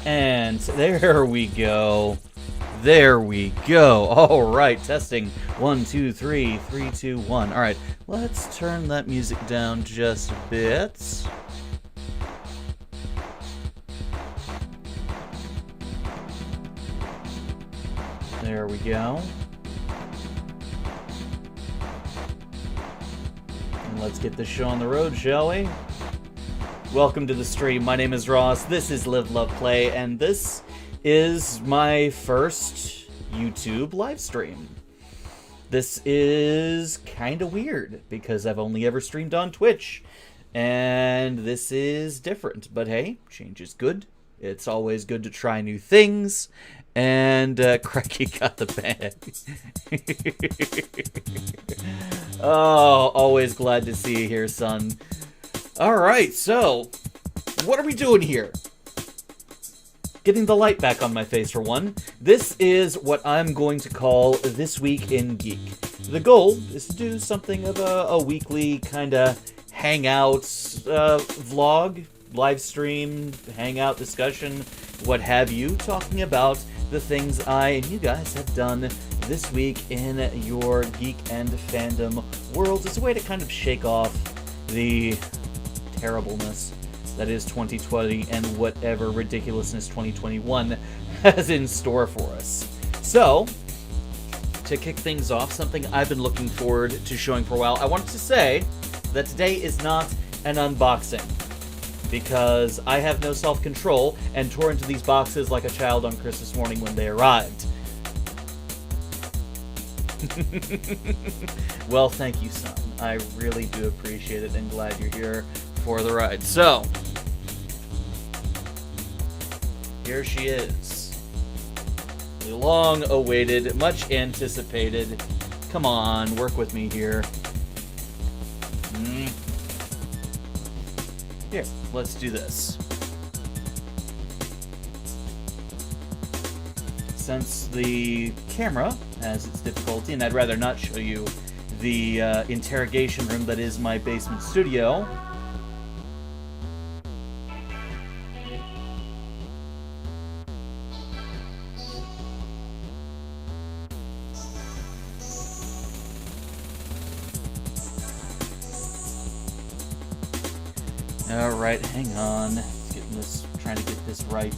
And there we go. There we go. All right, testing. 1, 2, 3, 3, 2, 1. All right, let's turn that music down just a bit. There we go. And let's get this show on the road, shall we? Welcome to the stream. My name is Ross. This is Live, Love, Play, and this is my first YouTube live stream. This is kind of weird because I've only ever streamed on Twitch, and this is different. But hey, change is good. It's always good to try new things. And Cracky got the bag. Oh, always glad to see you here, son. Alright, so, what are we doing here? Getting the light back on my face, for one. This is what I'm going to call This Week in Geek. The goal is to do something of a weekly kind of hangout vlog, live stream, hangout discussion, what have you, talking about the things I and you guys have done this week in your geek and fandom world. It's a way to kind of shake off the terribleness that is 2020 and whatever ridiculousness 2021 has in store for us. So, to kick things off, something I've been looking forward to showing for a while, I wanted to say that today is not an unboxing, because I have no self-control and tore into these boxes like a child on Christmas morning when they arrived. Well, thank you, son. I really do appreciate it and glad you're here for the ride. So, here she is. The long-awaited, much anticipated. Come on, work with me here. Here, let's do this. Since the camera has its difficulty, and I'd rather not show you the interrogation room that is my basement studio. Alright, hang on. Trying to get this right.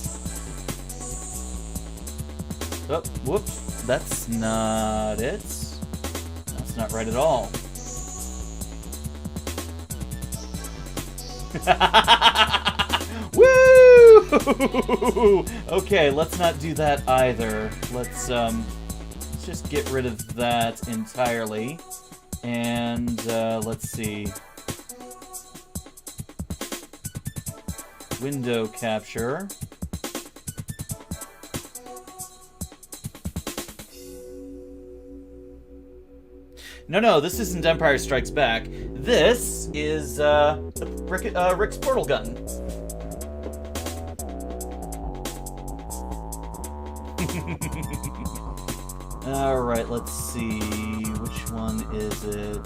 Oh, whoops. That's not it. That's not right at all. Woo! Okay, let's not do that either. Let's just get rid of that entirely. And, let's see. Window capture. No, this isn't Empire Strikes Back. This is Rick's portal gun. Alright, let's see. Which one is it?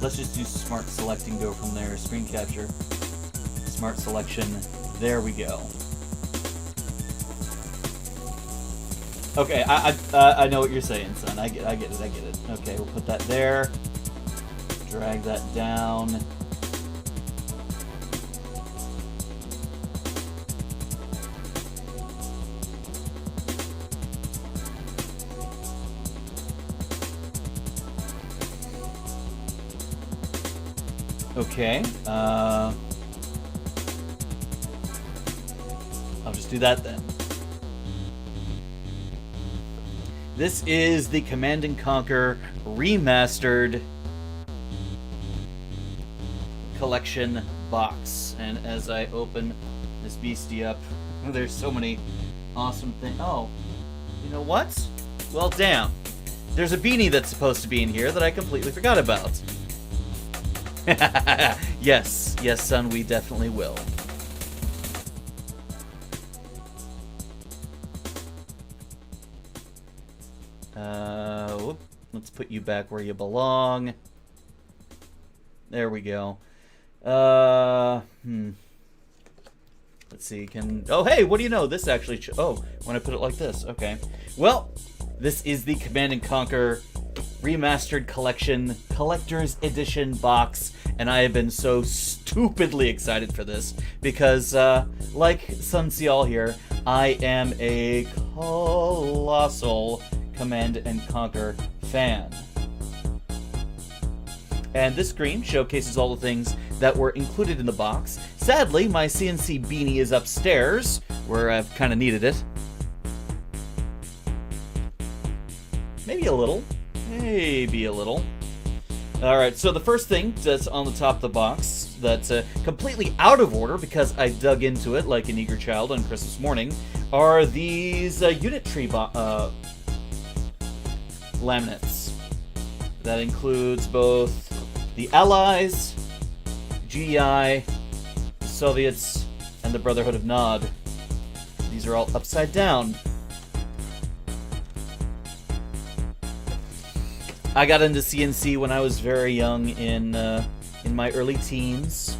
Let's just do smart selecting, go from there. Screen capture. Smart selection. There we go. Okay, I know what you're saying, son. I get it. Okay, we'll put that there. Drag that down. Okay, I'll just do that then. This is the Command & Conquer Remastered collection box. And as I open this beastie up, there's so many awesome things. Oh, you know what? Well, damn. There's a beanie that's supposed to be in here that I completely forgot about. Yes, son, we definitely will. Let's put you back where you belong. There we go. Let's see, oh, hey, what do you know? This actually... when I put it like this. Okay. Well, this is the Command & Conquer Remastered Collection Collector's Edition box, and I have been so stupidly excited for this because, like Sun Seal here, I am a colossal Command & Conquer fan. And this screen showcases all the things that were included in the box. Sadly, my C&C beanie is upstairs, where I've kind of needed it. Maybe a little. Maybe a little. Alright, so the first thing that's on the top of the box that's completely out of order because I dug into it like an eager child on Christmas morning are these unit tree laminates. That includes both the Allies, GDI, the Soviets, and the Brotherhood of Nod. These are all upside down. I got into C&C when I was very young in my early teens.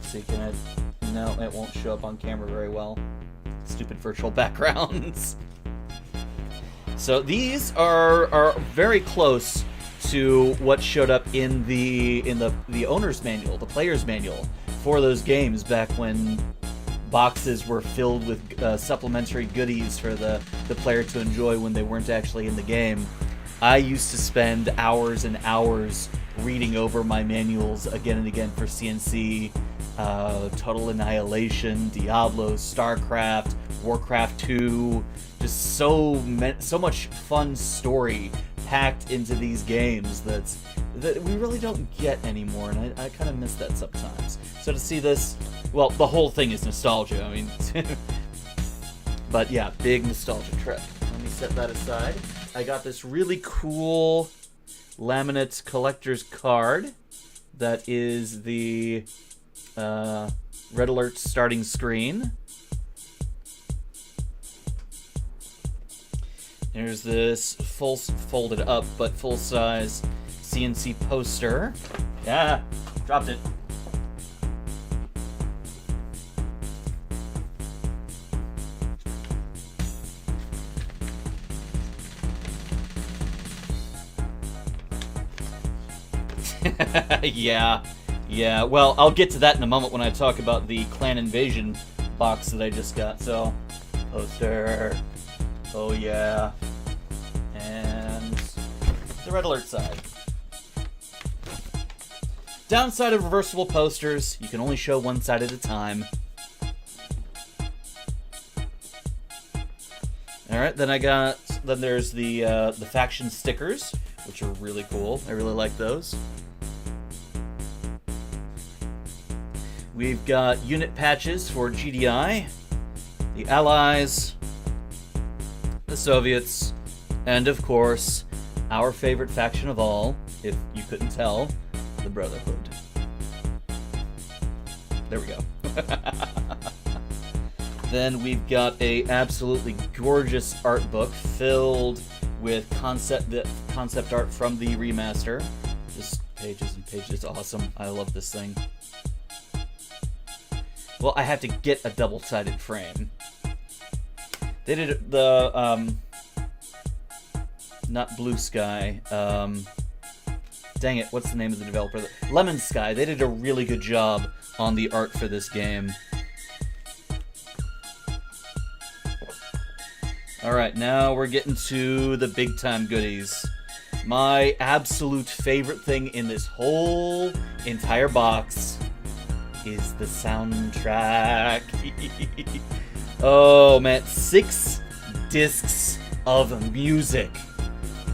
So no, it won't show up on camera very well. Stupid virtual backgrounds. So these are very close to what showed up in the owner's manual, the player's manual for those games back when boxes were filled with supplementary goodies for the player to enjoy when they weren't actually in the game. I used to spend hours and hours reading over my manuals again and again for C&C, Total Annihilation, Diablo, StarCraft, Warcraft 2, just so much fun story packed into these games that we really don't get anymore, and I kind of miss that sometimes. So to see this, well, the whole thing is nostalgia, I mean, but yeah, big nostalgia trip. Let me set that aside. I got this really cool laminate collector's card that is the Red Alert starting screen. There's this folded up but full-size C&C poster. Yeah, dropped it. Yeah. Well, I'll get to that in a moment when I talk about the Clan Invasion box that I just got. So, poster. Oh yeah. And the Red Alert side. Downside of reversible posters, you can only show one side at a time. Alright, then there's the faction stickers, which are really cool. I really like those. We've got unit patches for GDI, the Allies, the Soviets, and of course, our favorite faction of all, if you couldn't tell, the Brotherhood. There we go. Then we've got a absolutely gorgeous art book filled with concept art from the remaster. Just pages and pages, awesome. I love this thing. Well, I have to get a double-sided frame. They did not Blue Sky. Dang it, what's the name of the developer? Lemon Sky. They did a really good job on the art for this game. Alright, now we're getting to the big-time goodies. My absolute favorite thing in this whole entire box is the soundtrack. Oh man, 6 discs of music.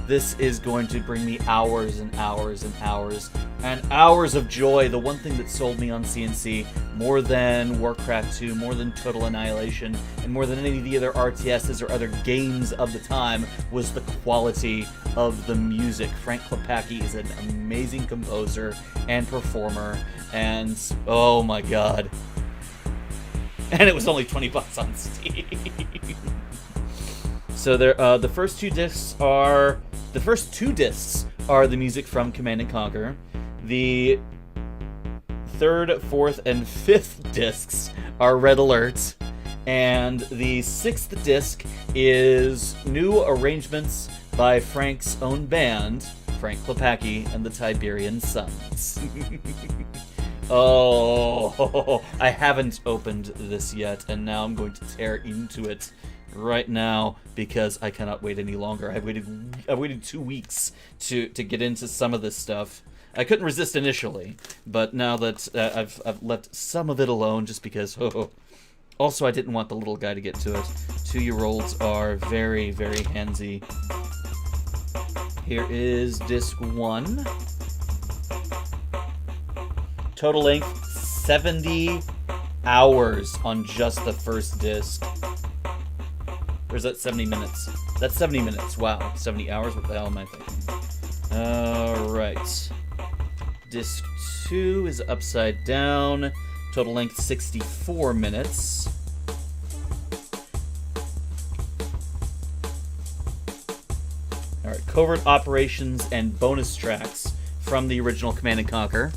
This is going to bring me hours and hours and hours and hours of joy. The one thing that sold me on C&C more than Warcraft 2, more than Total Annihilation, and more than any of the other RTSs or other games of the time was the quality of the music. Frank Klepacki is an amazing composer and performer, and oh my god. And it was only $20 on Steam. So there, the first two discs are the music from Command and Conquer. The third, fourth, and fifth discs are Red Alert, and the sixth disc is new arrangements by Frank's own band, Frank Klepacki and the Tiberian Sons. Oh, I haven't opened this yet, and now I'm going to tear into it right now because I cannot wait any longer. I waited 2 weeks to get into some of this stuff. I couldn't resist initially, but now that I've left some of it alone just because. Also, I didn't want the little guy to get to it. 2-year-olds are very, very handsy. Here is disc 1. Total length 70 hours on just the first disc. Or is that 70 minutes? That's 70 minutes. Wow. 70 hours? What the hell am I thinking? Alright. Disc 2 is upside down. Total length 64 minutes. Alright, covert operations and bonus tracks from the original Command & Conquer.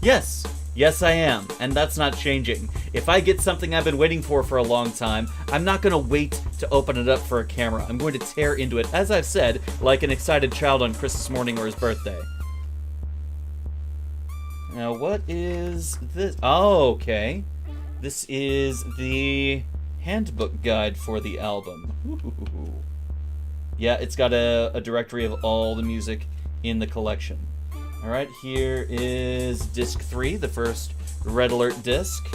Yes, yes I am, and that's not changing. If I get something I've been waiting for a long time, I'm not going to wait to open it up for a camera. I'm going to tear into it, as I've said, like an excited child on Christmas morning or his birthday. Now, what is this? Oh, okay. This is the handbook guide for the album. Ooh. Yeah, it's got a directory of all the music in the collection. Alright, here is disc 3, the first Red Alert disc.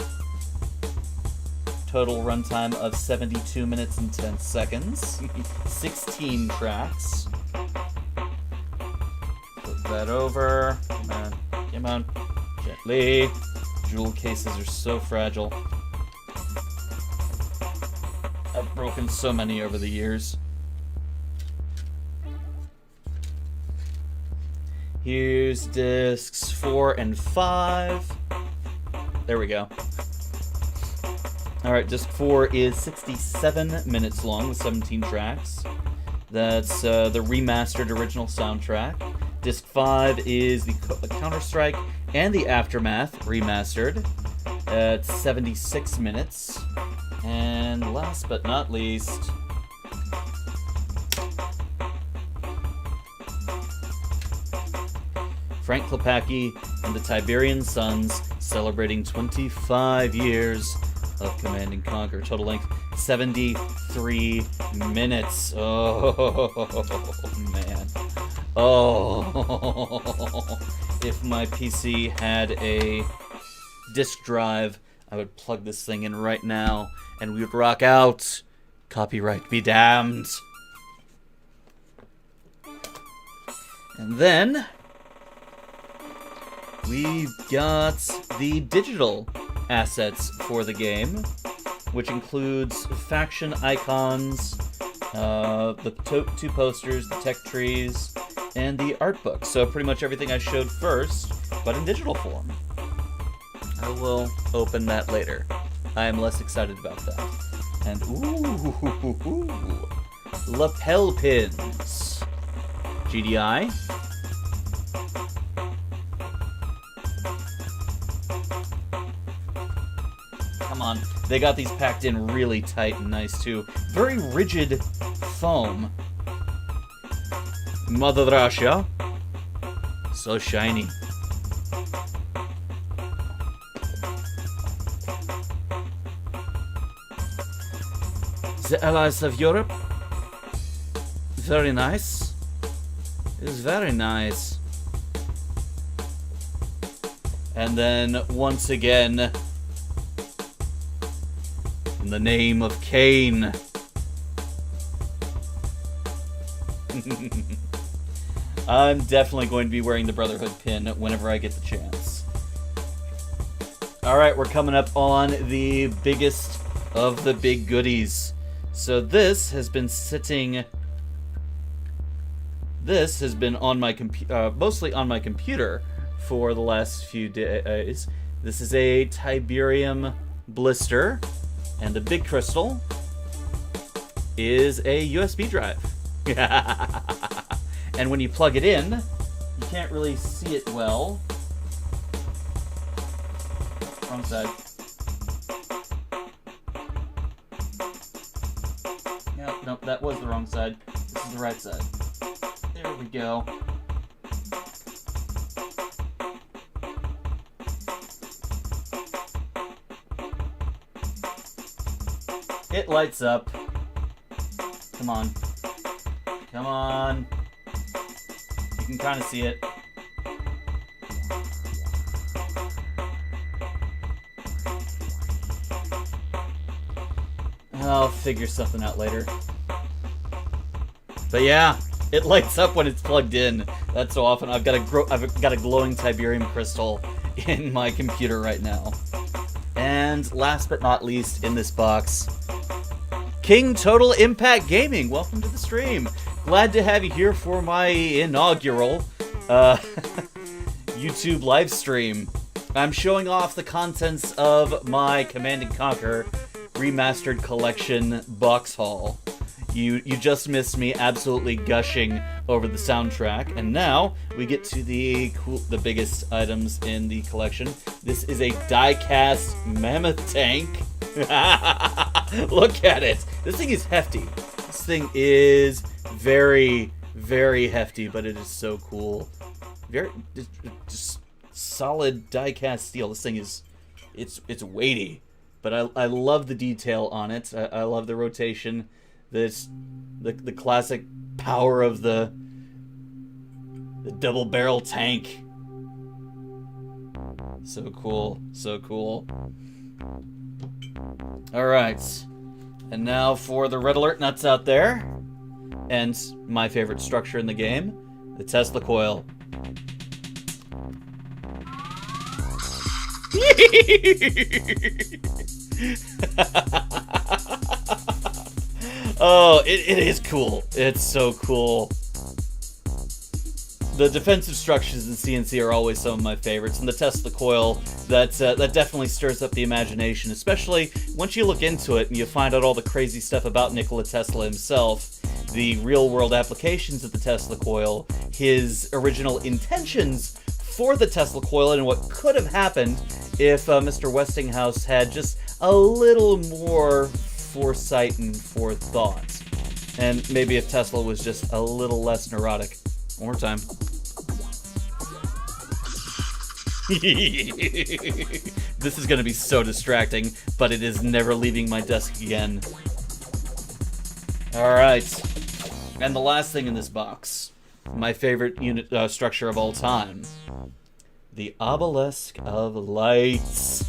Total runtime of 72 minutes and 10 seconds. 16 tracks. Flip that over. Come on, come on. Gently. Jewel cases are so fragile. I've broken so many over the years. Here's discs 4 and 5. There we go. Alright, disc 4 is 67 minutes long with 17 tracks. That's the remastered original soundtrack. Disc 5 is the Counter-Strike and the Aftermath remastered at 76 minutes. And last but not least, Frank Klepacki and the Tiberian Sons celebrating 25 years of Command & Conquer. Total length 73 minutes. Oh, man. Oh, if my PC had a disk drive, I would plug this thing in right now and we would rock out. Copyright be damned. And then we've got the digital assets for the game, which includes faction icons, the two posters, the tech trees, and the art book. So pretty much everything I showed first, but in digital form. I will open that later. I am less excited about that. And ooh, lapel pins. GDI. Come on. They got these packed in really tight and nice too. Very rigid foam. Mother Russia. So shiny. The Allies of Europe. Very nice. It is very nice. And then, once again, in the name of Cain. I'm definitely going to be wearing the Brotherhood pin whenever I get the chance. Alright, we're coming up on the biggest of the big goodies. So this has been sitting... This has been on my mostly on my computer for the last few days. This is a Tiberium blister, And the big crystal is a USB drive. And when you plug it in, you can't really see it well. Wrong side. Nope, that was the wrong side. This is the right side. There we go. It lights up. Come on. Come on. You can kind of see it. I'll figure something out later. But yeah, it lights up when it's plugged in. That's so often. I've got a glowing Tiberium crystal in my computer right now. And last but not least in this box, King Total Impact Gaming. Welcome to the stream. Glad to have you here for my inaugural YouTube live stream. I'm showing off the contents of my Command & Conquer Remastered Collection box haul. You just missed me absolutely gushing over the soundtrack, and now we get to the biggest items in the collection. This is a die-cast mammoth tank. Look at it. This thing is hefty. This thing is very, very hefty, but it is so cool. Very just solid die-cast steel. This thing is it's weighty, but I love the detail on it. I love the rotation. The classic power of the double barrel tank. So cool, so cool. All right, and now for the red alert nuts out there, and my favorite structure in the game, the Tesla coil. Oh, it is cool. It's so cool. The defensive structures in C&C are always some of my favorites, and the Tesla coil, that definitely stirs up the imagination, especially once you look into it and you find out all the crazy stuff about Nikola Tesla himself, the real-world applications of the Tesla coil, his original intentions for the Tesla coil, and what could have happened if Mr. Westinghouse had just a little more foresight and forethought. And maybe if Tesla was just a little less neurotic. One more time. This is going to be so distracting, but it is never leaving my desk again. Alright. And the last thing in this box. My favorite unit structure of all time. The Obelisk of Lights.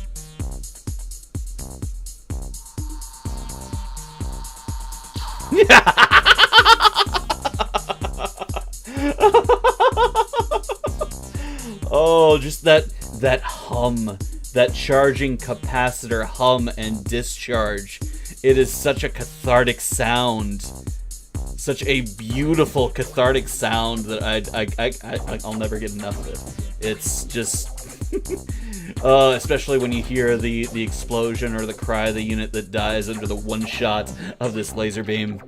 Oh, just that hum, that charging capacitor hum and discharge. It is such a cathartic sound, such a beautiful cathartic sound that I'll never get enough of it. It's just, especially when you hear the explosion or the cry of the unit that dies under the one shot of this laser beam.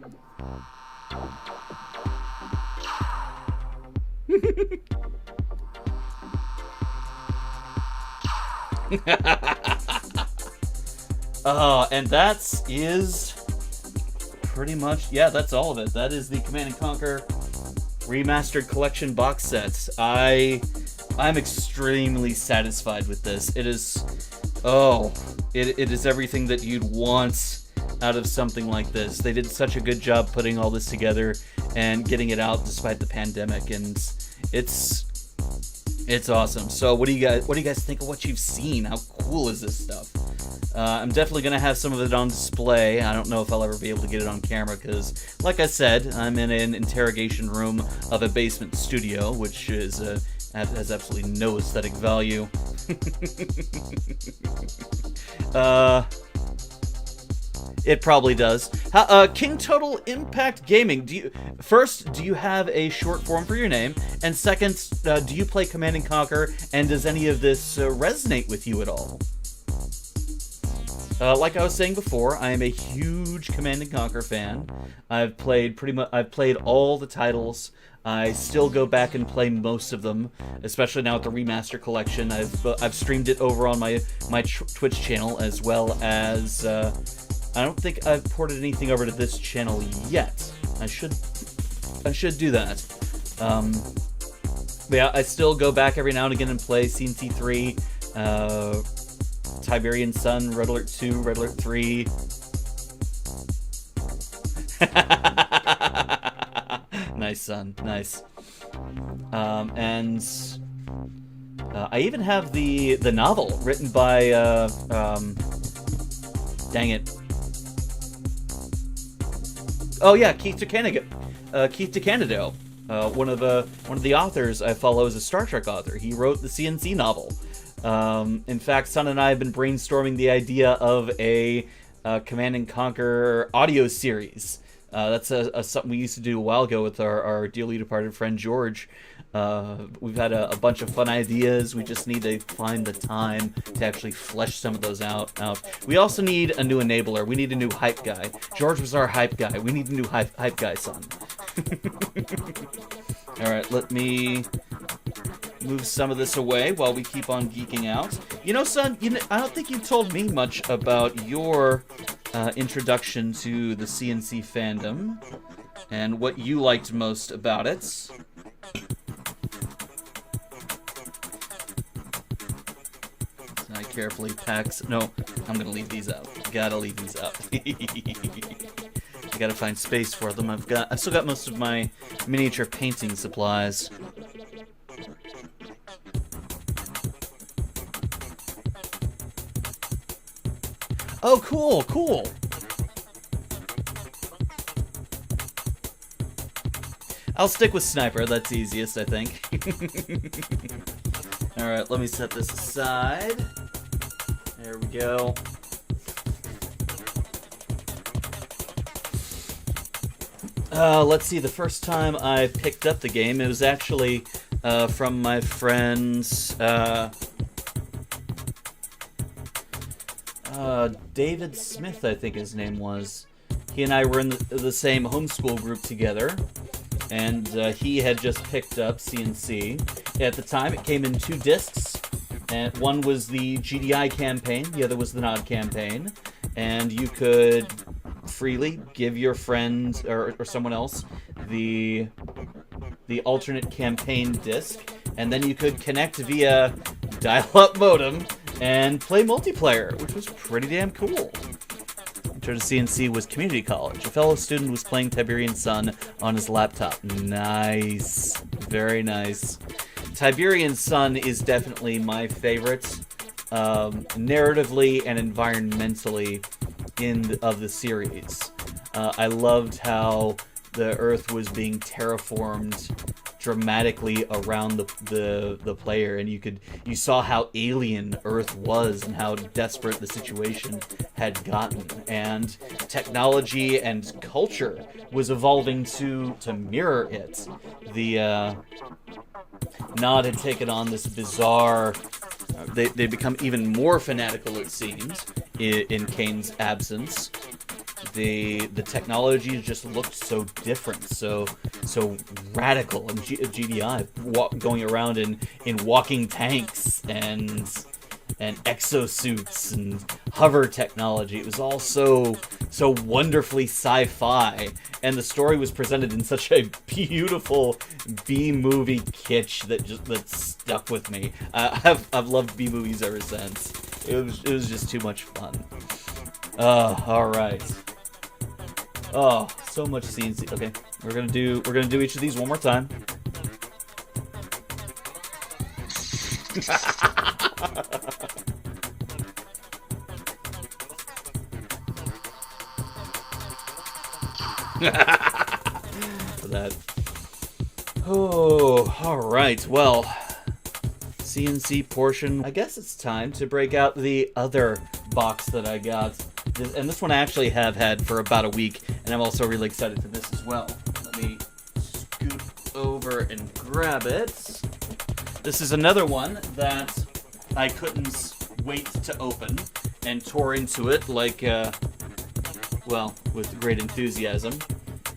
And that is pretty much, yeah, that's all of it. That is the Command & Conquer Remastered Collection box sets. I'm extremely satisfied with this. It is, it is everything that you'd want out of something like this. They did such a good job putting all this together and getting it out despite the pandemic, and it's awesome. So what do you guys think of what you've seen? How cool is this stuff? I'm definitely gonna have some of it on display. I don't know if I'll ever be able to get it on camera because, like I said, I'm in an interrogation room of a basement studio, which is has absolutely no aesthetic value. It probably does. King Total Impact Gaming. Do you have a short form for your name? And second, do you play Command & Conquer? And does any of this resonate with you at all? Like I was saying before, I am a huge Command and Conquer fan. I've played all the titles. I still go back and play most of them, especially now with the Remaster collection. I've streamed it over on my Twitch channel, as well as I don't think I've ported anything over to this channel yet. I should do that. But yeah, I still go back every now and again and play C&C 3, Tiberian Sun, Red Alert 2, Red Alert 3. Nice, son. Nice. And I even have the novel written by dang it. Oh yeah, Keith DeCandido. One of the authors I follow is a Star Trek author. He wrote the C&C novel. In fact, Son and I have been brainstorming the idea of a Command and Conquer audio series. That's something we used to do a while ago with our dearly departed friend George. We've had a bunch of fun ideas. We just need to find the time to actually flesh some of those out. We also need a new enabler. We need a new hype guy. George was our hype guy. We need a new hype guy, son. Alright, let me move some of this away while we keep on geeking out. You know, son, I don't think you told me much about your introduction to the C&C fandom and what you liked most about it. I carefully packs. No, I'm gonna leave these out. Gotta leave these out. I gotta find space for them. I've still got most of my miniature painting supplies. Oh, cool, cool. I'll stick with sniper. That's easiest, I think. Alright, let me set this aside. There we go. Let's see, the first time I picked up the game, it was actually from my friends David Smith, I think his name was. He and I were in the same homeschool group together, and he had just picked up C&C. At the time, it came in 2 discs, and one was the GDI campaign, the other was the NOD campaign, and you could freely give your friend or someone else the alternate campaign disc, and then you could connect via dial-up modem and play multiplayer, which was pretty damn cool. Intro to C&C was community college. A fellow student was playing Tiberian Sun on his laptop. Nice. Very nice. Tiberian Sun is definitely my favorite, narratively and environmentally, of the series. I loved how the Earth was being terraformed dramatically around the player, and you saw how alien Earth was and how desperate the situation had gotten, and technology and culture was evolving to mirror it. The Nod had taken on this bizarre. They become even more fanatical, it seems, in Kane's absence. The technology just looked so different, so radical. And GDI going around in walking tanks and exosuits and hover technology. It was all so wonderfully sci-fi, and the story was presented in such a beautiful B-movie kitsch that stuck with me. I've loved B-movies ever since. It was just too much fun. All right. Oh, so much C&C. Okay, we're gonna do each of these one more time. That. Oh, all right. Well, C&C portion. I guess it's time to break out the other box that I got. And this one I actually have had for about a week, and I'm also really excited for this as well. Let me scoot over and grab it. This is another one that I couldn't wait to open, and tore into it like, well, with great enthusiasm.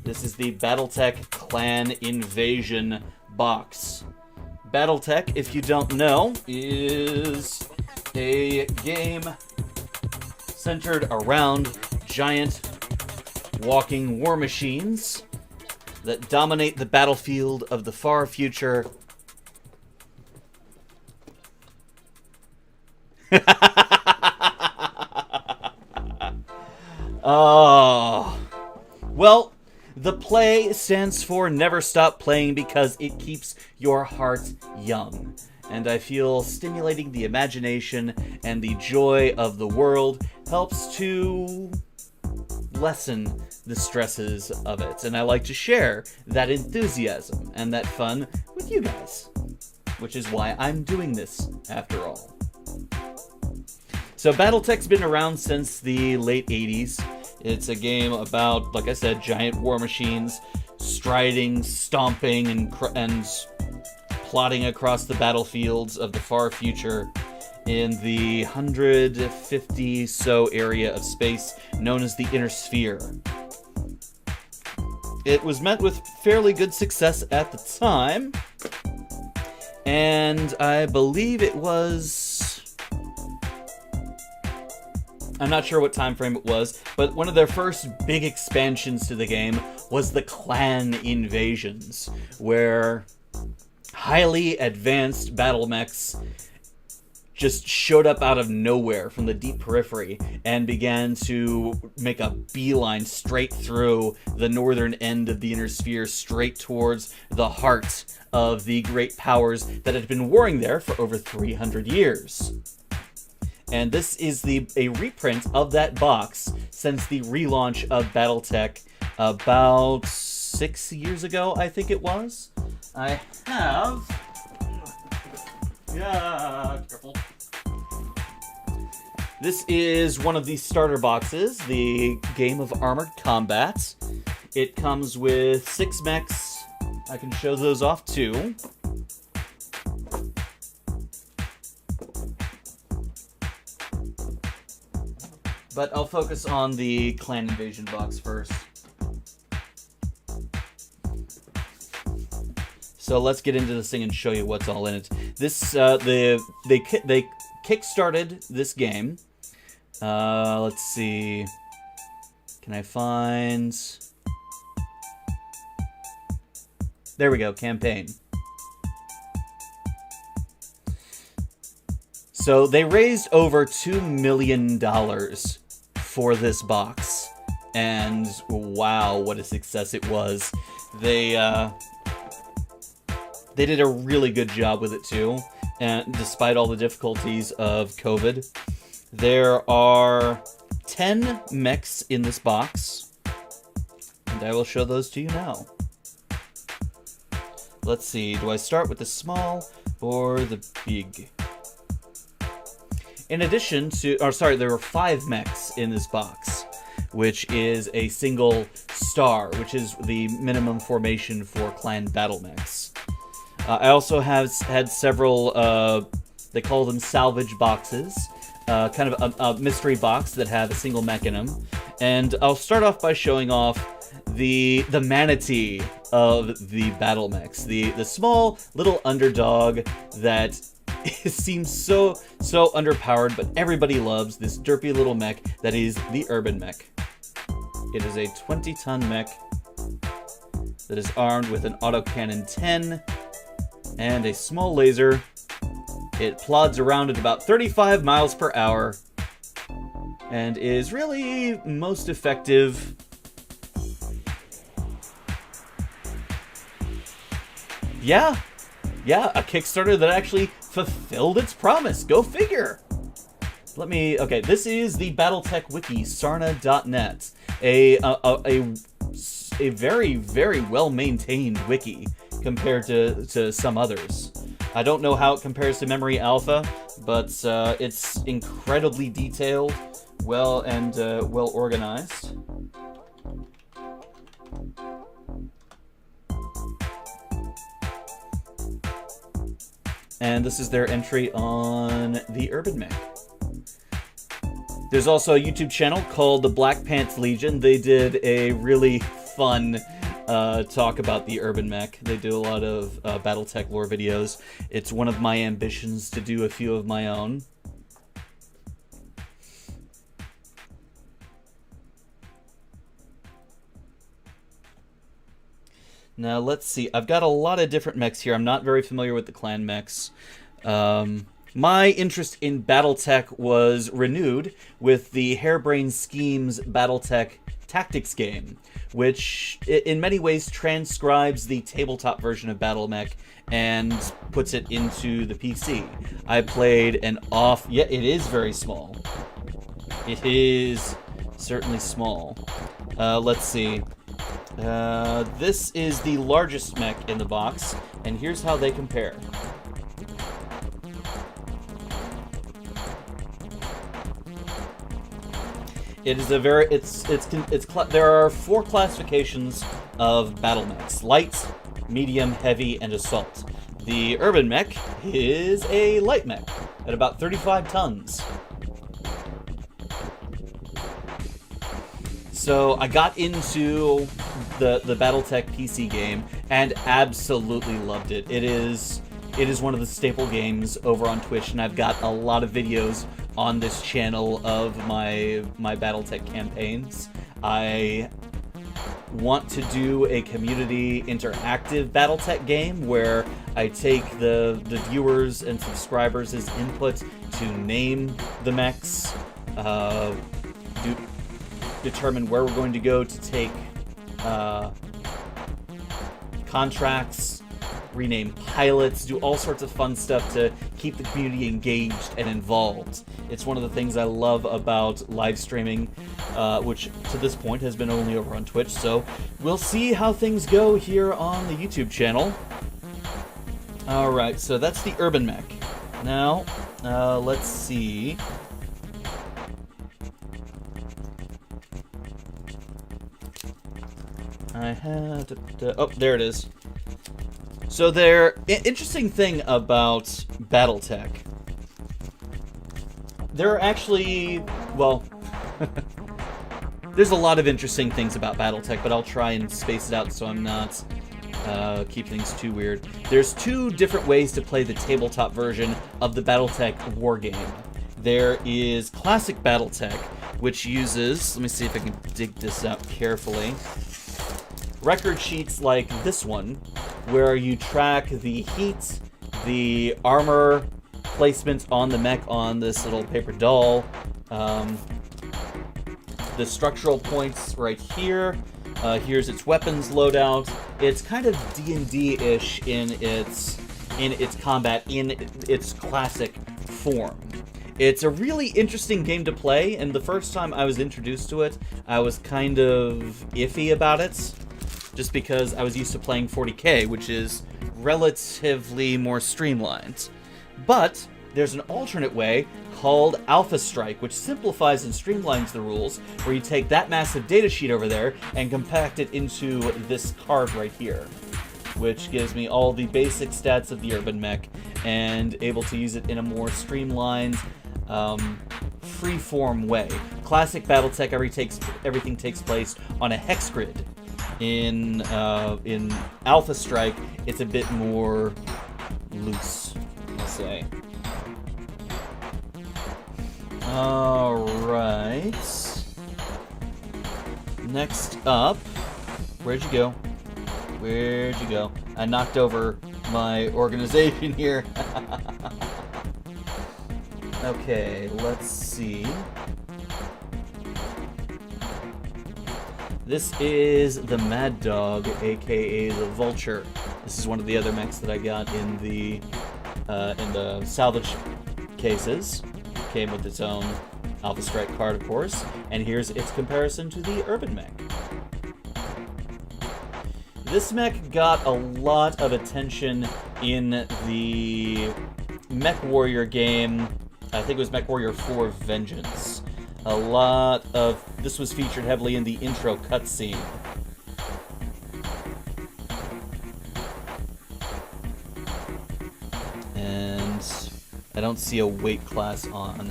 This is the Battletech Clan Invasion box. Battletech, if you don't know, is a game centered around giant walking war machines that dominate the battlefield of the far future. Oh. Well, the play stands for never stop playing because it keeps your heart young. And I feel stimulating the imagination and the joy of the world helps to lessen the stresses of it. And I like to share that enthusiasm and that fun with you guys, which is why I'm doing this, after all. So Battletech's been around since the late 80s. It's a game about, like I said, giant war machines striding, stomping, and plodding across the battlefields of the far future in the 150-so area of space known as the Inner Sphere. It was met with fairly good success at the time, and I believe it was... I'm not sure what time frame it was, but one of their first big expansions to the game was the Clan Invasions, where highly advanced battle mechs just showed up out of nowhere from the deep periphery and began to make a beeline straight through the northern end of the Inner Sphere, straight towards the heart of the great powers that had been warring there for over 300 years. And this is a reprint of that box since the relaunch of Battletech about 6 years ago, I think it was. I have... Yeah, careful. This is one of the starter boxes, the Game of Armored Combat. It comes with 6 mechs. I can show those off too. But I'll focus on the Clan Invasion box first. So let's get into this thing and show you what's all in it. This they kickstarted this game. Let's see. Can I find? There we go. Campaign. So they raised over $2 million for this box, and wow, what a success it was. They did a really good job with it too, and despite all the difficulties of COVID. There are 10 mechs in this box, and I will show those to you now. Let's see, do I start with the small or the big? In addition to, there were 5 mechs in this box, which is a single star, which is the minimum formation for clan battle mechs. I also have had several, they call them salvage boxes, kind of a mystery box that have a single mech in them. And I'll start off by showing off the manatee of the battle mechs, the small little underdog that it seems so underpowered, but everybody loves this derpy little mech that is the Urban Mech. It is a 20-ton mech that is armed with an autocannon 10 and a small laser. It plods around at about 35 miles per hour and is really most effective Yeah, a Kickstarter that actually fulfilled its promise. Go figure. Okay, this is the Battletech wiki, sarna.net. A very, very well-maintained wiki compared to some others. I don't know how it compares to Memory Alpha, but it's incredibly detailed, well organized. And this is their entry on the Urban Mech. There's also a YouTube channel called the Black Pants Legion. They did a really fun talk about the Urban Mech. They do a lot of Battletech lore videos. It's one of my ambitions to do a few of my own. Now, let's see. I've got a lot of different mechs here. I'm not very familiar with the clan mechs. My interest in Battletech was renewed with the Harebrained Schemes Battletech Tactics game, which in many ways transcribes the tabletop version of BattleMech and puts it into the PC. I played yeah, it is very small. It is certainly small. Let's see. This is the largest mech in the box, and here's how they compare. It is a very there are 4 classifications of battle mechs: light, medium, heavy, and assault. The Urban Mech is a light mech at about 35 tons. So I got into the Battletech PC game and absolutely loved it. It is one of the staple games over on Twitch, and I've got a lot of videos on this channel of my Battletech campaigns. I want to do a community interactive Battletech game where I take the viewers and subscribers' input to name the mechs, determine where we're going to go to take contracts, rename pilots, do all sorts of fun stuff to keep the community engaged and involved. It's one of the things I love about live streaming, which to this point has been only over on Twitch, so we'll see how things go here on the YouTube channel. Alright, so that's the Urban Mech. Now, let's see. I have to, oh, there it is. So interesting thing about Battletech. There are actually, well, there's a lot of interesting things about Battletech, but I'll try and space it out so I'm not keep things too weird. There's 2 different ways to play the tabletop version of the Battletech war game. There is classic Battletech, which uses, let me see if I can dig this out carefully, record sheets like this one, where you track the heat, the armor placement on the mech on this little paper doll, the structural points right here. Here's its weapons loadout. It's kind of D&D-ish in its combat, in its classic form. It's a really interesting game to play, and the first time I was introduced to it, I was kind of iffy about it, just because I was used to playing 40K, which is relatively more streamlined. But there's an alternate way called Alpha Strike, which simplifies and streamlines the rules, where you take that massive datasheet over there and compact it into this card right here, which gives me all the basic stats of the Urban Mech and able to use it in a more streamlined, free-form way. Classic Battletech, everything takes place on a hex grid. In Alpha Strike, it's a bit more loose, I'll say. Alright. Next up, where'd you go? Where'd you go? I knocked over my organization here. Okay, let's see. This is the Mad Dog, aka the Vulture. This is one of the other mechs that I got in the salvage cases. Came with its own Alpha Strike card, of course. And here's its comparison to the Urban Mech. This mech got a lot of attention in the Mech Warrior game. I think it was Mech Warrior 4 Vengeance. This was featured heavily in the intro cutscene. And I don't see a weight class on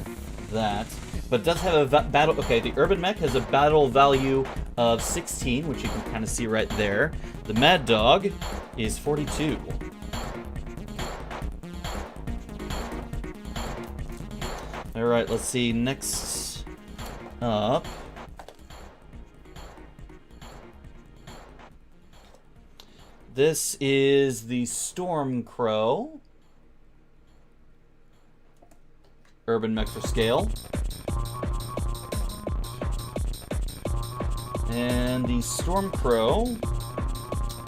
that. But it does have a battle... Okay, the Urban Mech has a battle value of 16, which you can kind of see right there. The Mad Dog is 42. Alright, let's see. Next up... This is the Storm Crow. Urban Mech for scale. And the Storm Crow,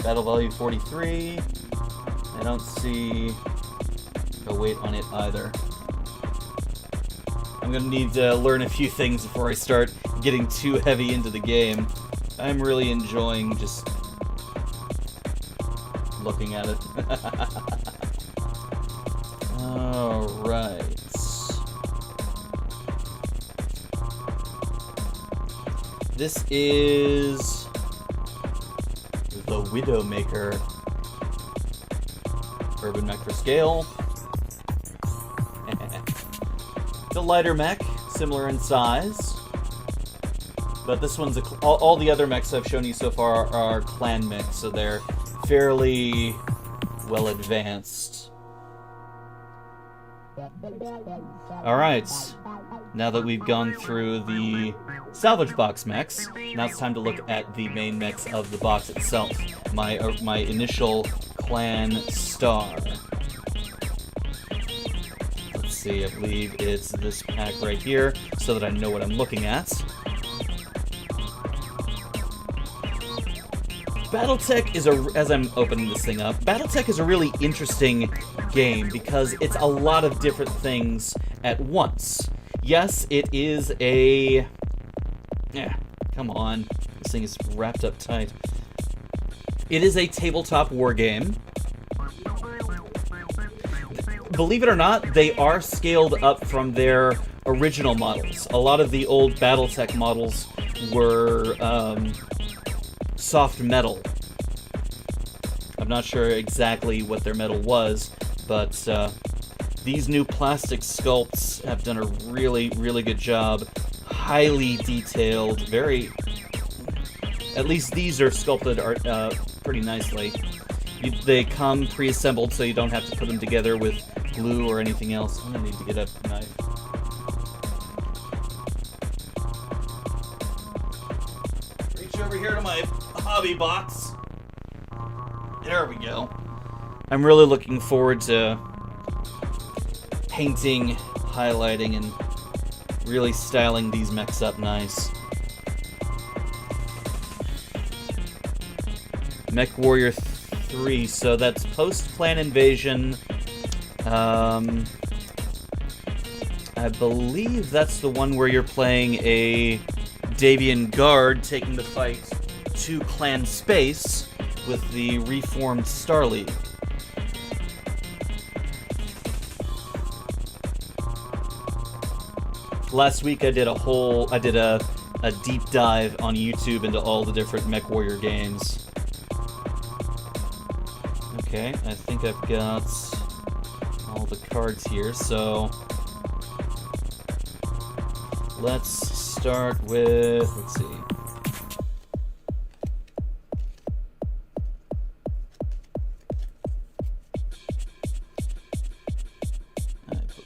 battle value 43. I don't see a weight on it either. I'm gonna need to learn a few things before I start getting too heavy into the game. I'm really enjoying just looking at it. Alright. This is the Widowmaker. Urban Mech for scale. The lighter mech, similar in size. But this one's all the other mechs I've shown you so far are clan mechs, so they're fairly well advanced. Alright, now that we've gone through the salvage box mechs, now it's time to look at the main mechs of the box itself. My initial clan star. Let's see, I believe it's this pack right here, so that I know what I'm looking at. Battletech is as I'm opening this thing up, Battletech is a really interesting game because it's a lot of different things at once. Yes, it is a... come on. This thing is wrapped up tight. It is a tabletop war game. Believe it or not, they are scaled up from their original models. A lot of the old Battletech models were soft metal. I'm not sure exactly what their metal was, but these new plastic sculpts have done a really, really good job. Highly detailed, very... At least these are sculpted pretty nicely. They come pre-assembled, so you don't have to put them together with glue or anything else. I'm gonna need to get a knife. Reach over here to my hobby box. There we go. I'm really looking forward to painting, highlighting, and really styling these mechs up nice. Mech Warrior 3, so that's post-clan invasion. I believe that's the one where you're playing a Davian Guard taking the fight to clan space with the reformed Star League. Last week I did a deep dive on YouTube into all the different Mech Warrior games. Okay, I think I've got all the cards here, so let's start with, let's see.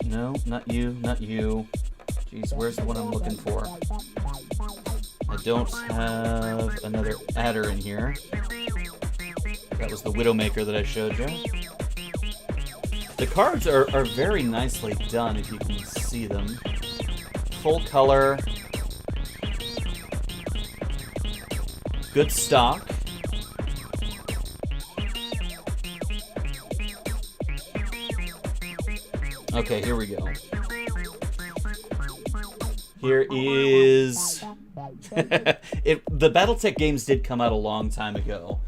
No, not you, not you. Jeez, where's the one I'm looking for? I don't have another adder in here. That was the Widowmaker that I showed you. The cards are very nicely done, if you can see them. Full color. Good stock. Okay, here we go. Here is... the Battletech games did come out a long time ago.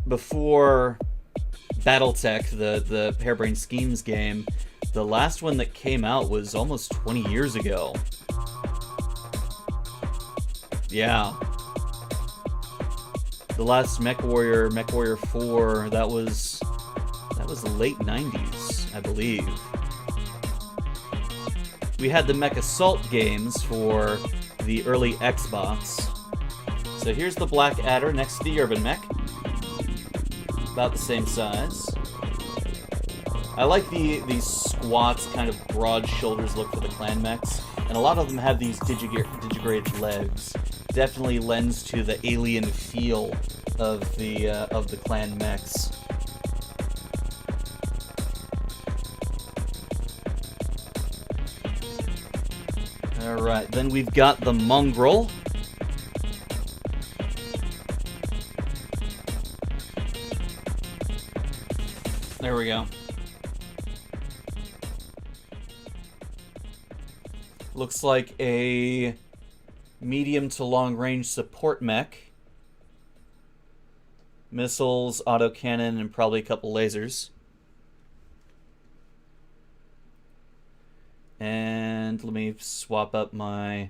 Before Battletech, the Harebrained Schemes game, the last one that came out was almost 20 years ago. Yeah. The last Mech Warrior 4, that was the late 90s, I believe. we had the Mech Assault games for the early Xbox. So here's the Black Adder next to the Urban Mech. About the same size. I like the squats, kind of broad shoulders look for the clan mechs, and a lot of them have these digigraded legs. Definitely lends to the alien feel of the clan mechs. All right, then we've got the Mongrel. There we go. Looks like a medium to long range support mech. Missiles, autocannon, and probably a couple lasers. And let me swap up my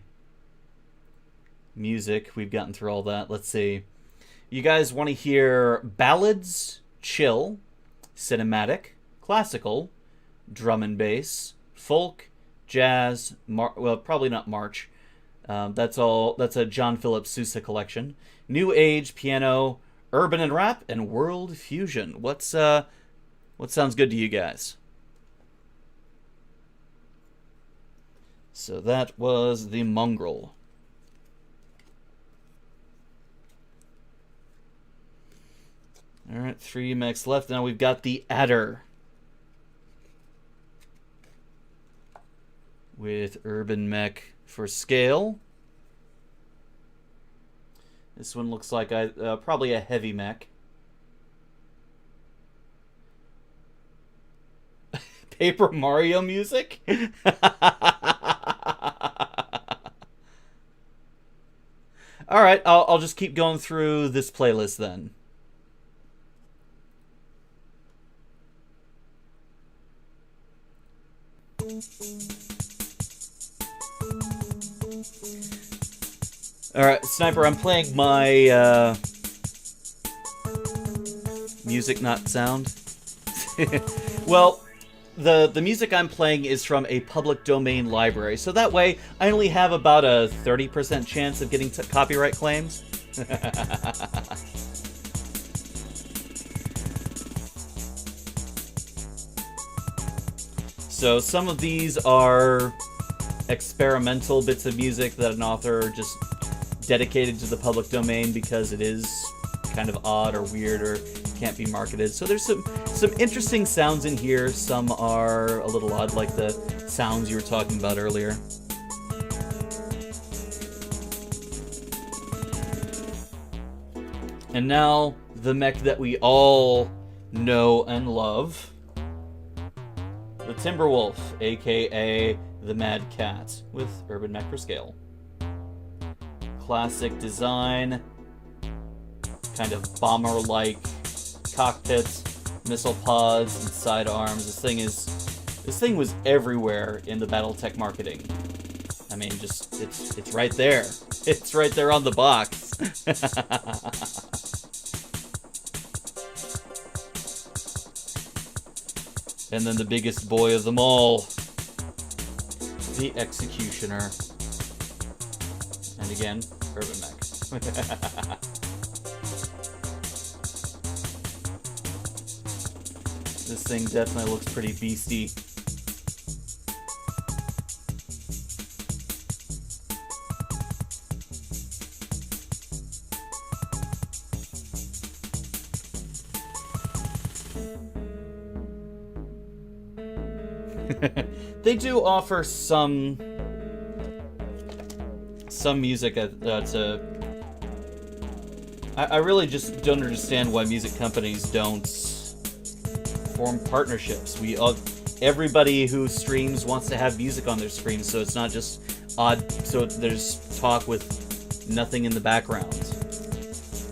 music. We've gotten through all that. Let's see. You guys want to hear ballads, chill, cinematic, classical, drum and bass, folk, jazz, well, probably not march. That's a John Philip Sousa collection. New age, piano, urban and rap, and world fusion. What sounds good to you guys? So that was the Mongrel. Alright, 3 mechs left. Now we've got the Adder. With Urban Mech for scale. This one looks like probably a heavy mech. Paper Mario music? Alright, I'll just keep going through this playlist then. Alright, Sniper, I'm playing my music, not sound. Well, the music I'm playing is from a public domain library, so that way I only have about a 30% chance of getting copyright claims. So some of these are experimental bits of music that an author just dedicated to the public domain because it is kind of odd or weird or can't be marketed. So there's some interesting sounds in here. Some are a little odd, like the sounds you were talking about earlier. And now the mech that we all know and love, the Timberwolf, aka the Mad Cat, with Urban Mech for scale. Classic design, kind of bomber-like cockpits, missile pods, and sidearms. This thing was everywhere in the Battletech marketing. I mean, just it's right there. It's right there on the box. And then the biggest boy of them all, the Executioner. And again, Urban Mech. This thing definitely looks pretty beastie. They do offer some music I really just don't understand why music companies don't form partnerships. Everybody who streams wants to have music on their stream, so it's not just odd, so there's talk with nothing in the background.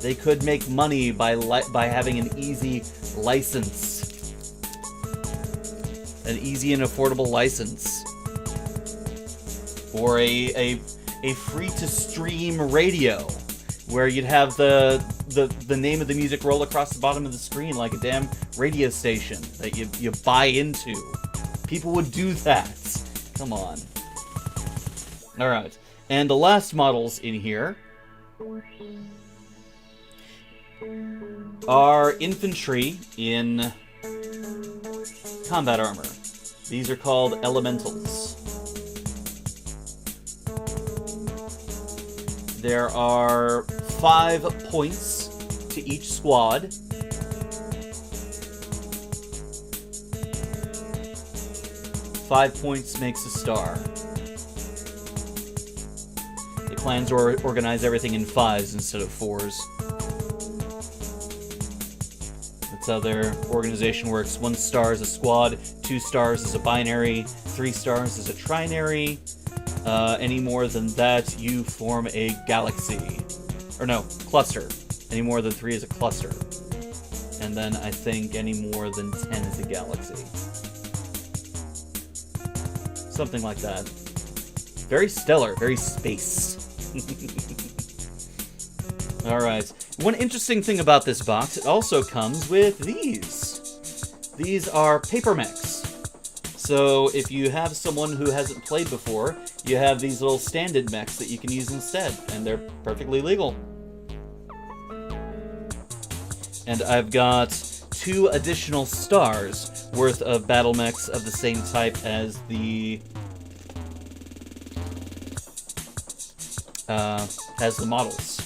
They could make money by having an easy license. An easy and affordable license. Or a free-to-stream radio, where you'd have the name of the music roll across the bottom of the screen like a damn radio station that you buy into. People would do that. Come on. Alright. And the last models in here are infantry in combat armor. These are called elementals. There are 5 points to each squad. Five points makes a star. The clans organize everything in 5s instead of 4s. That's how their organization works. 1 star is a squad, 2 stars is a binary, 3 stars is a trinary. Any more than that, you form a galaxy. Or no, cluster. Any more than 3 is a cluster. And then I think any more than 10 is a galaxy. Something like that. Very stellar, very space. Alright. One interesting thing about this box, it also comes with these. These are paper mechs. So if you have someone who hasn't played before, you have these little stand-in mechs that you can use instead, and they're perfectly legal. And I've got 2 additional stars worth of battle mechs of the same type as the models.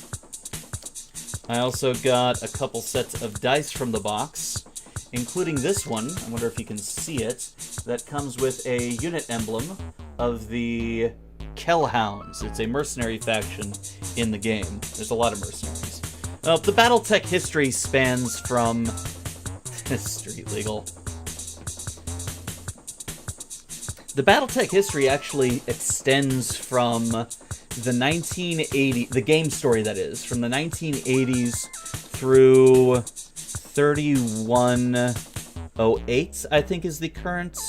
I also got a couple sets of dice from the box, including this one. I wonder if you can see it. That comes with a unit emblem of the Kellhounds. It's a mercenary faction in the game. There's a lot of mercenaries. Well, the Battletech history spans from... Street legal. The Battletech history actually extends from the 1980s... The game story, that is. From the 1980s through 3108, I think is the current...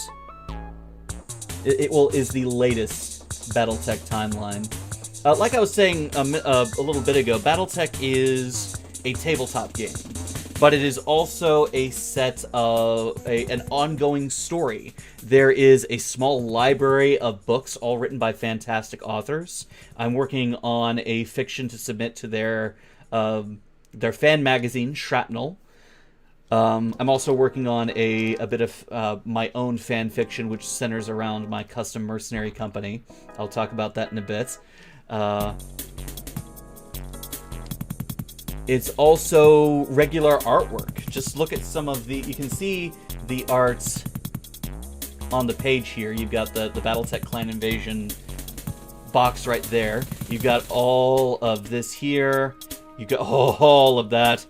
is the latest Battletech timeline. Like I was saying a little bit ago, Battletech is a tabletop game, but it is also a set of an ongoing story. There is a small library of books, all written by fantastic authors. I'm working on a fiction to submit to their fan magazine, Shrapnel. I'm also working on a bit of my own fan fiction, which centers around my custom mercenary company. I'll talk about that in a bit. It's also regular artwork. Just look at some of the... You can see the art on the page here. You've got the Battletech Clan Invasion box right there. You've got all of this here. You've got all of that.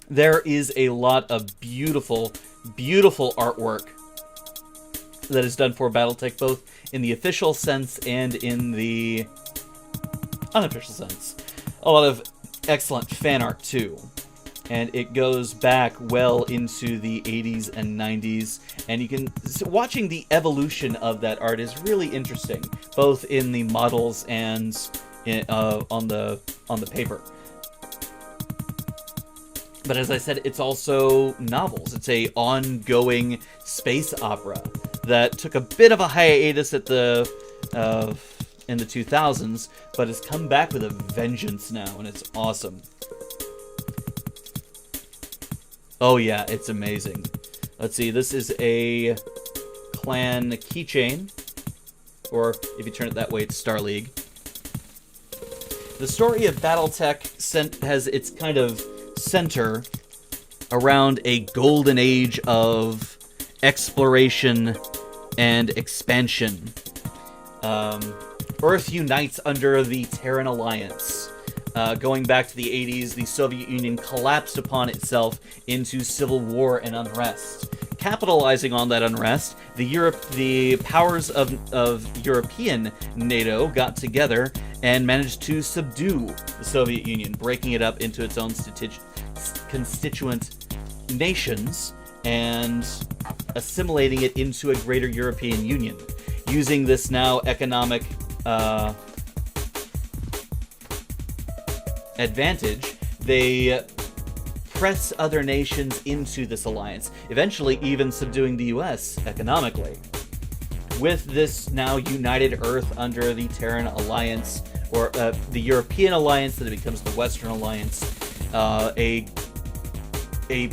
There is a lot of beautiful, beautiful artwork that is done for Battletech, both in the official sense and in the unofficial sense. A lot of excellent fan art, too. And it goes back well into the 80s and 90s. And you can... Watching the evolution of that art is really interesting, both in the models and on the paper. But as I said, it's also novels. It's a ongoing space opera that took a bit of a hiatus at the in the 2000s, but has come back with a vengeance now, and it's awesome. Oh yeah, it's amazing. Let's see, this is a clan keychain, or if you turn it that way, it's Star League. The story of Battletech has its kind of center around a golden age of exploration and expansion. Earth unites under the Terran Alliance. Going back to the 80s, the Soviet Union collapsed upon itself into civil war and unrest. Capitalizing on that unrest, the powers of European NATO got together and managed to subdue the Soviet Union, breaking it up into its own constituent nations and assimilating it into a greater European Union. Using this now economic advantage, they press other nations into this alliance, eventually even subduing the US economically. with this now united Earth under the Terran Alliance, or the European Alliance, that it becomes the Western Alliance, a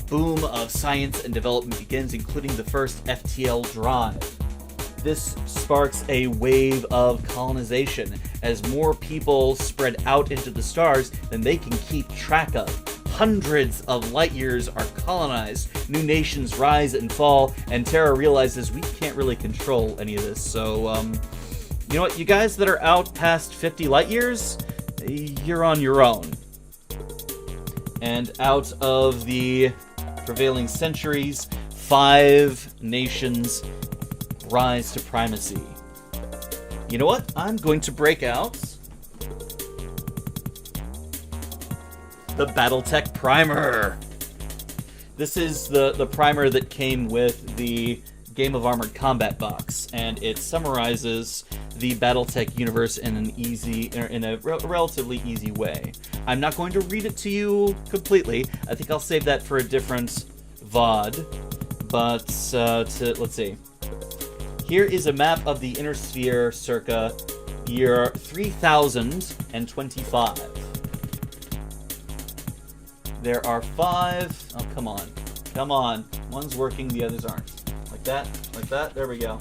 boom of science and development begins, including the first FTL drive. This sparks a wave of colonization as more people spread out into the stars than they can keep track of. Hundreds of light years are colonized, new nations rise and fall, and Terra realizes we can't really control any of this. So, you know what, you guys that are out past 50 light years, you're on your own. And out of the prevailing centuries, 5 nations rise to primacy. You know what? I'm going to break out the Battletech Primer. This is the primer that came with the Game of Armored Combat box, and it summarizes the Battletech universe in a relatively easy way. I'm not going to read it to you completely. I think I'll save that for a different VOD. But let's see. Here is a map of the Inner Sphere circa year 3025. There are 5. Oh, come on. Come on. One's working, the others aren't. Like that. Like that. There we go.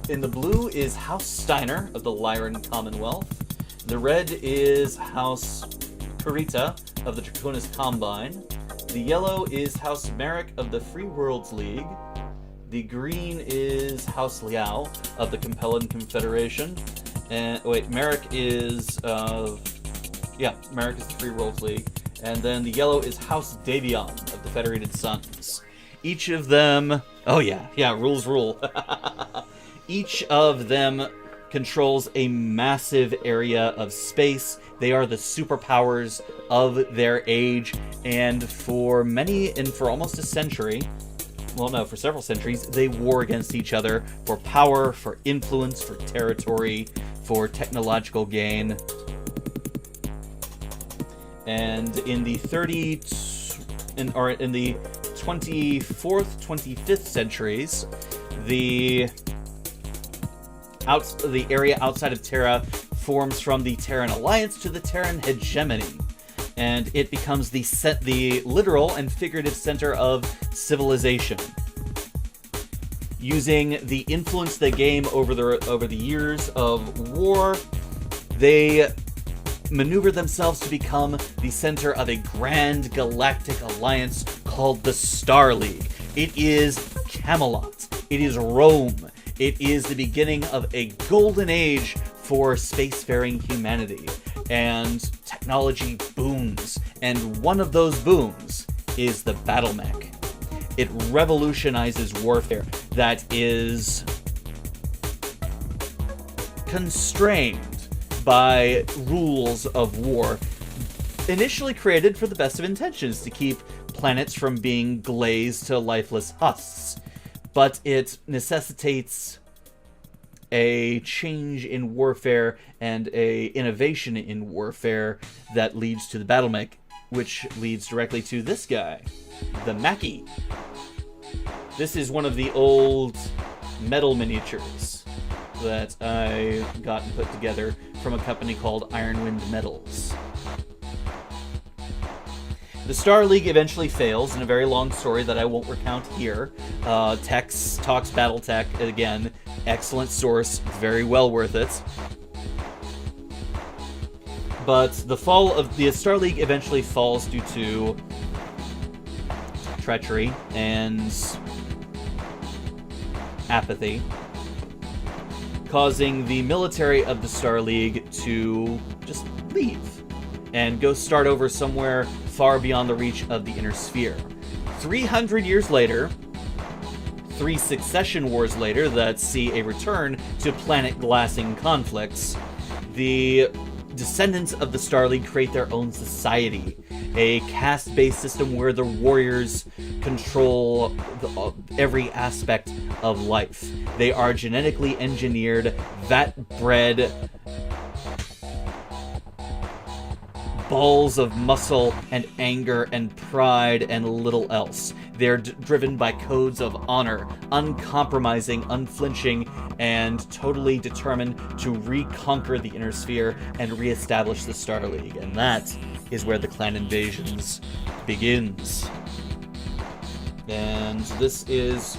In the blue is House Steiner of the Lyran Commonwealth. The red is House Kurita of the Draconis Combine. The yellow is House Merrick of the Free Worlds League. The green is House Liao of the Capellan Confederation. And wait, Merrick is Merrick is the Free Worlds League. And then the yellow is House Davion of the Federated Suns. Each of them, rules rule. Each of them controls a massive area of space. They are the superpowers of their age, and for almost a century, for several centuries, they war against each other for power, for influence, for territory, for technological gain. And in the 24th, 25th centuries, the area outside of Terra forms from the Terran Alliance to the Terran Hegemony, and it becomes the literal and figurative center of civilization. Using the influence they gain over the years of war, they maneuver themselves to become the center of a grand galactic alliance called the Star League. It is Camelot. It is Rome. It is the beginning of a golden age for spacefaring humanity, and technology booms, and one of those booms is the battle mech. It revolutionizes warfare that is constrained by rules of war, initially created for the best of intentions to keep planets from being glazed to lifeless husks. But it necessitates a change in warfare and a innovation in warfare that leads to the battle mech, which leads directly to this guy, the Mackie. This is one of the old metal miniatures that I got and put together from a company called Ironwind Metals. The Star League eventually fails in a very long story that I won't recount here. Tex talks Battletech, again, excellent source, very well worth it. But the fall of the Star League eventually falls due to treachery and apathy, causing the military of the Star League to just leave and go start over somewhere far beyond the reach of the Inner Sphere. 300 years later, 3 succession wars later that see a return to planet-glassing conflicts, the descendants of the Star League create their own society, a caste-based system where the warriors control every aspect of life. They are genetically engineered, vat-bred balls of muscle and anger and pride and little else. They're driven by codes of honor, uncompromising, unflinching, and totally determined to reconquer the Inner Sphere and reestablish the Star League. And that is where the Clan Invasions begins. And this is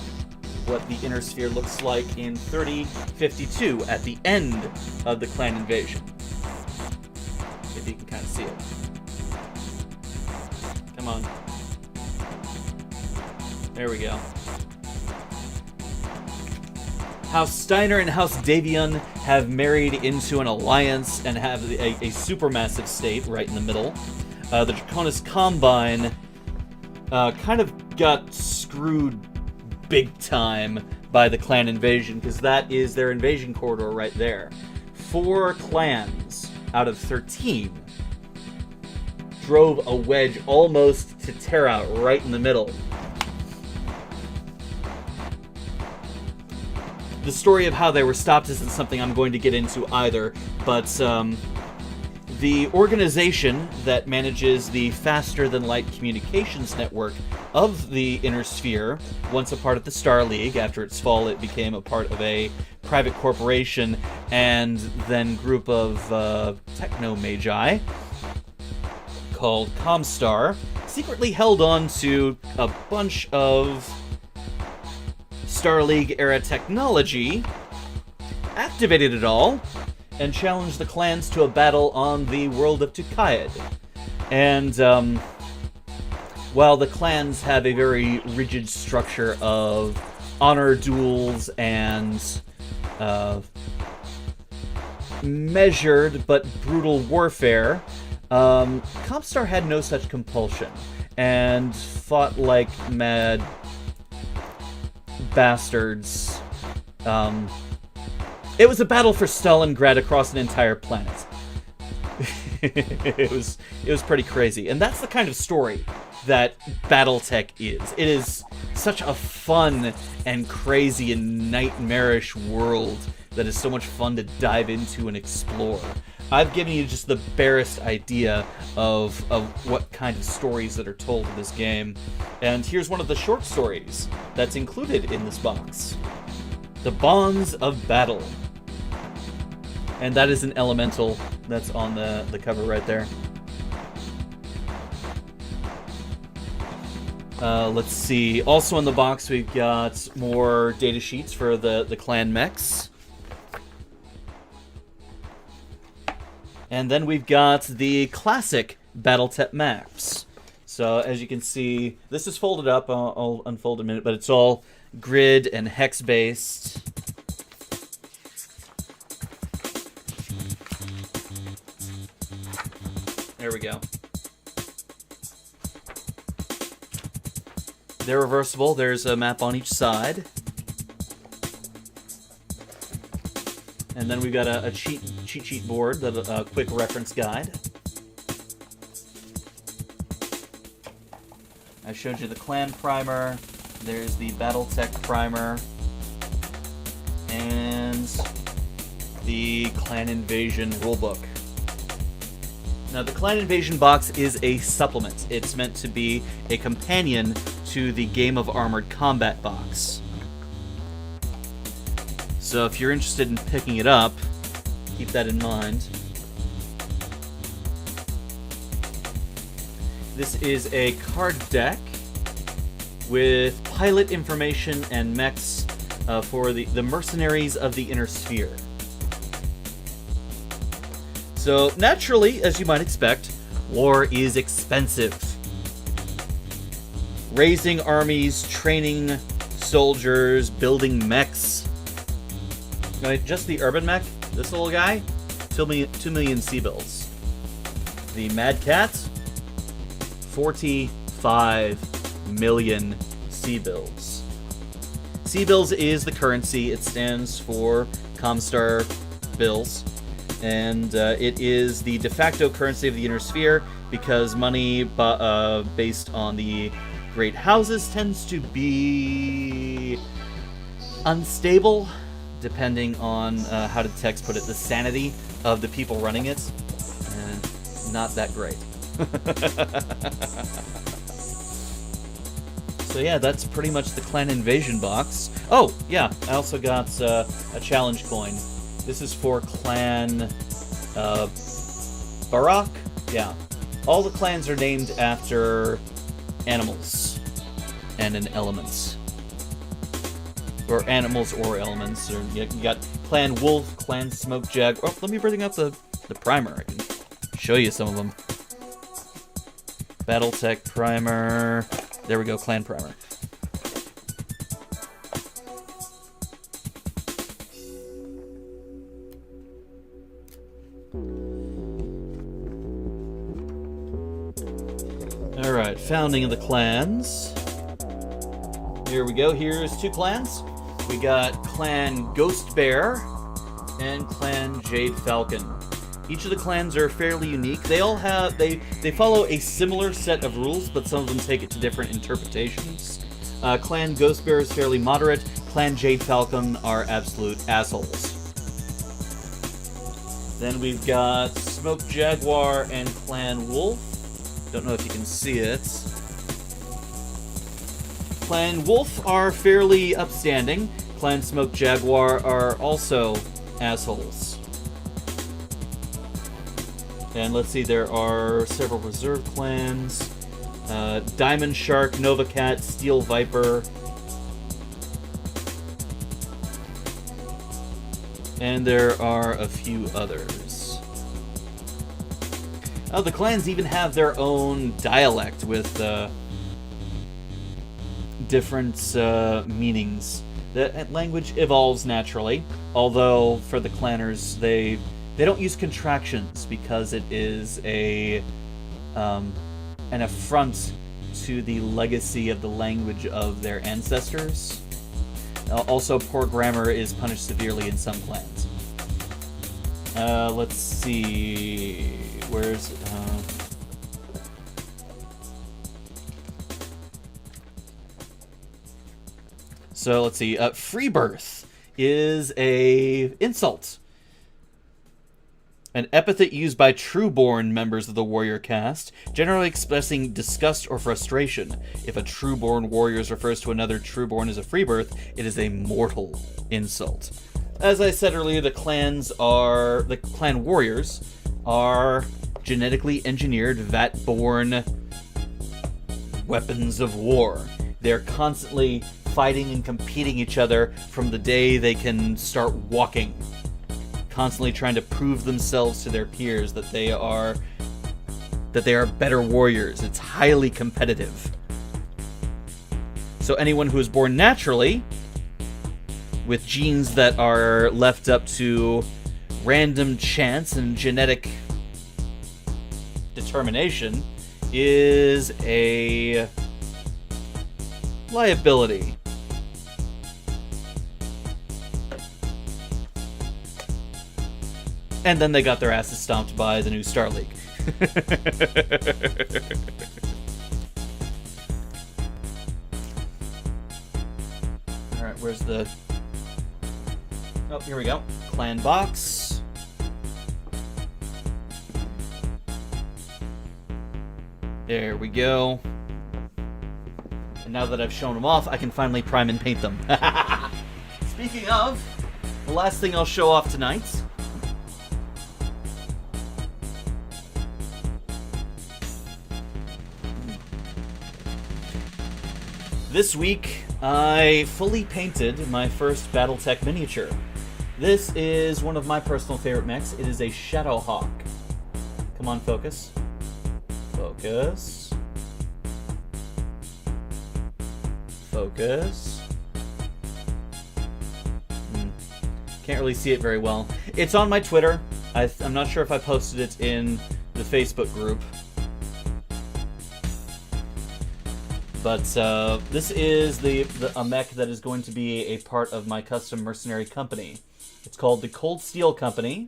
what the Inner Sphere looks like in 3052 at the end of the Clan Invasion. If you can kind of see it. Come on. There we go. House Steiner and House Davion have married into an alliance and have a supermassive state right in the middle. The Draconis Combine kind of got screwed big time by the Clan Invasion, because that is their invasion corridor right there. 4 clans out of 13 drove a wedge almost to tear out right in the middle. The story of how they were stopped isn't something I'm going to get into either, but the organization that manages the faster-than-light communications network of the Inner Sphere, once a part of the Star League, after its fall it became a part of a private corporation and then group of techno-magi called Comstar, secretly held on to a bunch of Star League-era technology, activated it all, and challenged the clans to a battle on the world of Tukayad. And while the clans have a very rigid structure of honor duels and measured but brutal warfare, Comstar had no such compulsion and fought like mad bastards. It was a battle for Stalingrad across an entire planet. It was pretty crazy. And that's the kind of story that Battletech is. It is such a fun and crazy and nightmarish world that is so much fun to dive into and explore. I've given you just the barest idea of what kind of stories that are told in this game. And here's one of the short stories that's included in this box. The Bonds of Battle. And that is an elemental that's on the cover right there. Let's see. Also in the box, we've got more data sheets for the clan mechs. And then we've got the classic Battletech maps. So as you can see, this is folded up. I'll unfold in a minute, but it's all grid and hex based. There we go. They're reversible. There's a map on each side. And then we've got a cheat sheet board, a quick reference guide. I showed you the clan primer. There's the Battletech primer. And the Clan Invasion rulebook. Now, the Clan Invasion box is a supplement. It's meant to be a companion to the Game of Armored Combat box. So if you're interested in picking it up, keep that in mind. This is a card deck with pilot information and mechs for the mercenaries of the Inner Sphere. So naturally, as you might expect, war is expensive. Raising armies, training soldiers, building mechs. Just the urban mech, this little guy, 2 million C-bills. The Mad Cat, 45 million C-bills. C-bills is the currency. It stands for Comstar bills. And it is the de facto currency of the Inner Sphere because money based on the great houses tends to be unstable, depending on how to text put it, the sanity of the people running it. not that great. So yeah, that's pretty much the Clan Invasion box. Oh, yeah, I also got a challenge coin. This is for Clan Barak? Yeah. All the clans are named after animals and an element. Or animals or elements. Or you got Clan Wolf, Clan Smoke Jag. Oh, let me bring up the primer. I can show you some of them. Battletech primer. There we go, Clan primer. Alright, founding of the clans. Here we go. Here's 2 clans. We got Clan Ghost Bear and Clan Jade Falcon. Each of the clans are fairly unique. They all have they follow a similar set of rules, but some of them take it to different interpretations. Clan Ghost Bear is fairly moderate. Clan Jade Falcon are absolute assholes. Then we've got Smoke Jaguar and Clan Wolf. Don't know if you can see it. Clan Wolf are fairly upstanding. Clan Smoke Jaguar are also assholes. And let's see, there are several reserve clans. Diamond Shark, Nova Cat, Steel Viper. And there are a few others. Oh, the clans even have their own dialect with different meanings. The language evolves naturally, although for the clanners, they don't use contractions because it is an affront to the legacy of the language of their ancestors. Also, poor grammar is punished severely in some clans. Let's see... Where's... So, let's see. Freebirth is a insult. An epithet used by trueborn members of the warrior caste, generally expressing disgust or frustration. If a trueborn warrior refers to another trueborn as a freebirth, it is a mortal insult. As I said earlier, the clan warriors are genetically engineered, vat-born weapons of war. They're constantly fighting and competing each other from the day they can start walking. Constantly trying to prove themselves to their peers that they are better warriors. It's highly competitive. So anyone who is born naturally, with genes that are left up to random chance and genetic determination, is a liability. And then they got their asses stomped by the new Star League. Alright, where's the... Oh, here we go. Clan box. There we go. And now that I've shown them off, I can finally prime and paint them. Speaking of, the last thing I'll show off tonight... This week, I fully painted my first Battletech miniature. This is one of my personal favorite mechs. It is a Shadowhawk. Come on, focus. Focus. Focus. Can't really see it very well. It's on my Twitter. I'm not sure if I posted it in the Facebook group. But this is a mech that is going to be a part of my custom mercenary company. It's called the Cold Steel Company,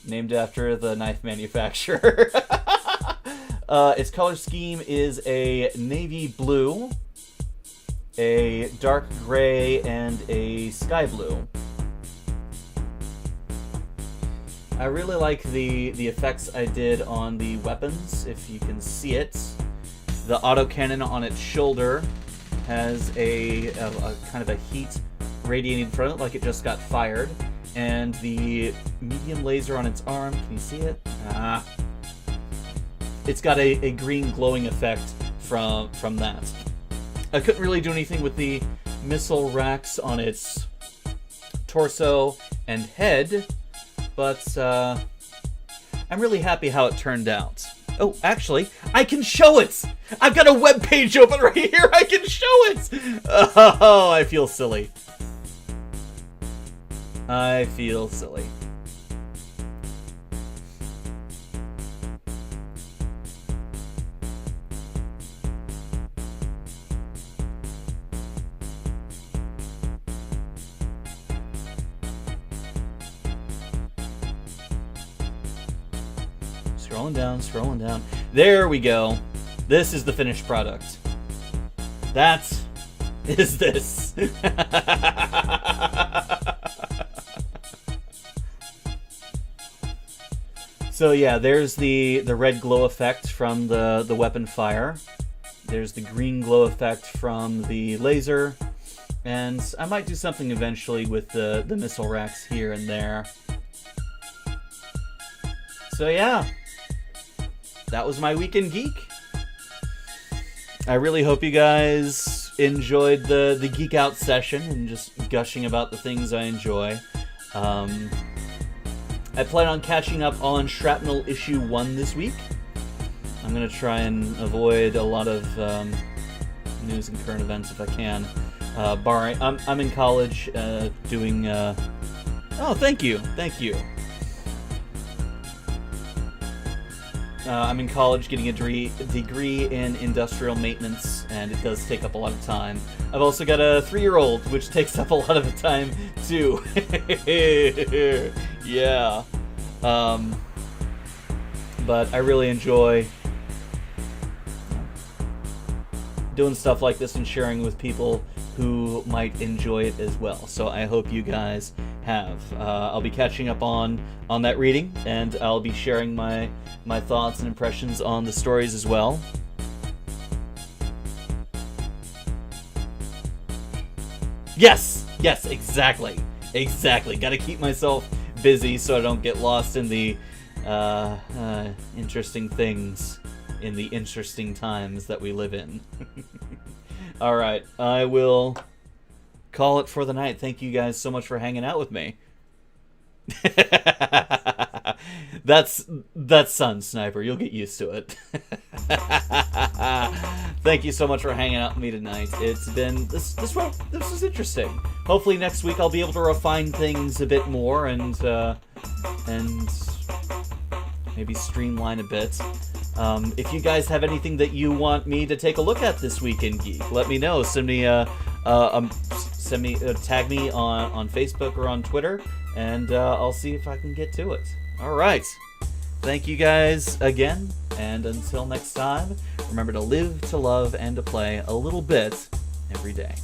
named after the knife manufacturer. Its color scheme is a navy blue, a dark gray, and a sky blue. I really like the effects I did on the weapons, if you can see it. The autocannon on its shoulder has a kind of a heat radiating from it, like it just got fired. And the medium laser on its arm, can you see it? It's got a green glowing effect from that. I couldn't really do anything with the missile racks on its torso and head, but I'm really happy how it turned out. Oh, actually, I can show it! I've got a web page open right here! I can show it! Oh, I feel silly. I feel silly. Scrolling down, scrolling down. There we go. This is the finished product. That is this. So yeah, there's the red glow effect from the weapon fire. There's the green glow effect from the laser. And I might do something eventually with the missile racks here and there. So yeah. That was my Weekend Geek. I really hope you guys enjoyed the Geek Out session and just gushing about the things I enjoy. I plan on catching up on Shrapnel Issue 1 this week. I'm going to try and avoid a lot of news and current events if I can. Barring, I'm in college doing... Oh, thank you. Thank you. I'm in college getting a degree in industrial maintenance, and it does take up a lot of time. I've also got a 3-year-old, which takes up a lot of the time, too. Yeah. But I really enjoy doing stuff like this and sharing with people who might enjoy it as well. So I hope you guys have. I'll be catching up on that reading, and I'll be sharing my thoughts and impressions on the stories as well. Yes, exactly. Gotta keep myself busy so I don't get lost in the interesting things in the interesting times that we live in. Alright, I will call it for the night. Thank you guys so much for hanging out with me. That's Sun Sniper. You'll get used to it. Thank you so much for hanging out with me tonight. It's been this was interesting. Hopefully next week I'll be able to refine things a bit more and maybe streamline a bit. If you guys have anything that you want me to take a look at this week in Geek, let me know. Tag me on Facebook or on Twitter, and I'll see if I can get to it. All right. Thank you guys again, and until next time, remember to live, to love, and to play a little bit every day.